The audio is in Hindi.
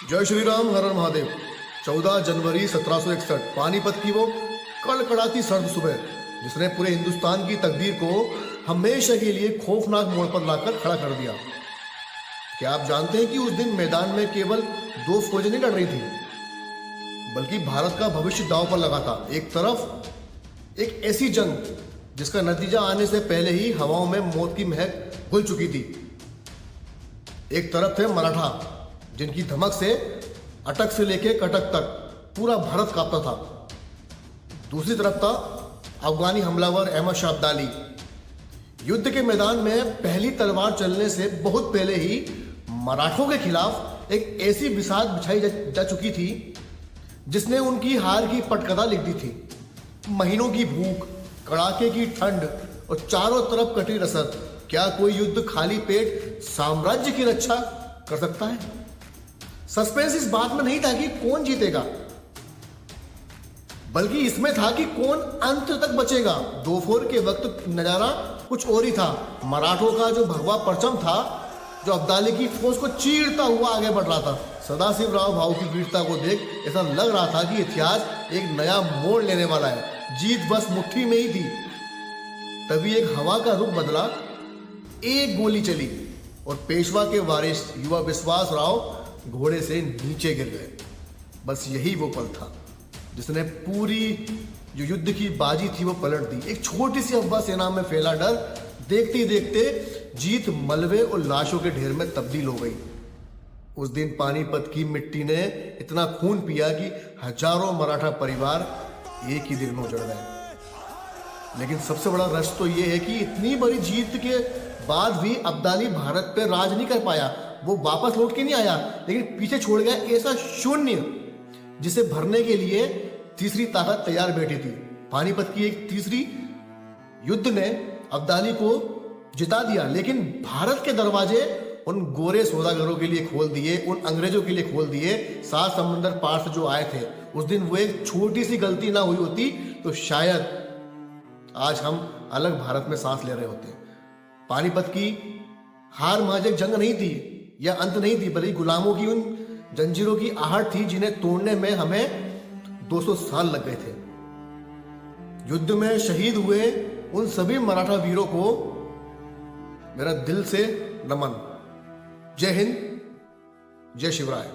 जय श्री राम, हर हर महादेव। 14 जनवरी 1761 पानीपत की वो कड़कड़ाती सर्द सुबह जिसने पूरे हिंदुस्तान की तकदीर को हमेशा के लिए खौफनाक मोड़ पर लाकर खड़ा कर दिया। क्या आप जानते हैं कि उस दिन मैदान में केवल दो फौजें नहीं लड़ रही थी, बल्कि भारत का भविष्य दांव पर लगा था। एक तरफ एक ऐसी जंग जिसका नतीजा आने से पहले ही हवाओं में मौत की महक घुल चुकी थी। एक तरफ थे मराठा, जिनकी धमक से अटक से लेकर कटक तक पूरा भारत कांपता था। दूसरी तरफ था अफगानी हमलावर अहमद शाह अब्दाली। युद्ध के मैदान में पहली तलवार चलने से बहुत पहले ही मराठों के खिलाफ एक ऐसी बिसात बिछाई जा चुकी थी जिसने उनकी हार की पटकथा लिख दी थी। महीनों की भूख, कड़ाके की ठंड और चारों तरफ कटी रसद। क्या कोई युद्ध खाली पेट साम्राज्य की रक्षा कर सकता है? सस्पेंस इस बात में नहीं था कि कौन जीतेगा, बल्कि इसमें था कि कौन अंत तक बचेगा। दोपहर के वक्त नजारा कुछ और ही था। मराठों का जो भगवा परचम था, जो अब्दाली की फौज को चीरता हुआ आगे बढ़ रहा था। सदाशिव राव भाऊ की वीरता को देख ऐसा लग रहा था कि इतिहास एक नया मोड़ लेने वाला है। जीत बस मुट्ठी में ही थी। तभी एक हवा का रुख बदला, एक गोली चली और पेशवा के वारिस युवा विश्वास राव घोड़े से नीचे गिर गए। बस यही वो पल था जिसने पूरी जो युद्ध की बाजी थी वो पलट दी। एक छोटी सी अफवाह सेना में फैला डर देखते ही देखते जीत मलबे और लाशों के ढेर में तब्दील हो गई। उस दिन पानीपत की मिट्टी ने इतना खून पिया कि हजारों मराठा परिवार एक ही दिन में उजड़ गए। लेकिन सबसे बड़ा रहस्य तो ये है कि इतनी बड़ी जीत के बाद भी अब्दाली भारत पे राज नहीं कर पाया। वो वापस लौट के नहीं आया, लेकिन पीछे छोड़ गया ऐसा शून्य जिसे भरने के लिए तीसरी ताकत तैयार बैठी थी। पानीपत की एक तीसरी युद्ध ने अब्दाली को जिता दिया, लेकिन भारत के दरवाजे उन गोरे सौदागरों के लिए खोल दिए, उन अंग्रेजों के लिए खोल दिए। 7 समंदर पार से जो आए थे, उस दिन वो एक छोटी सी गलती ना हुई होती तो शायद आज हम अलग भारत में सांस ले रहे होते। पानीपत की हार महज एक जंग नहीं थी या अंत नहीं थी, बल्कि गुलामों की उन जंजीरों की आहट थी जिन्हें तोड़ने में हमें 200 साल लग गए थे। युद्ध में शहीद हुए उन सभी मराठा वीरों को मेरा दिल से नमन। जय हिंद, जय शिवराय।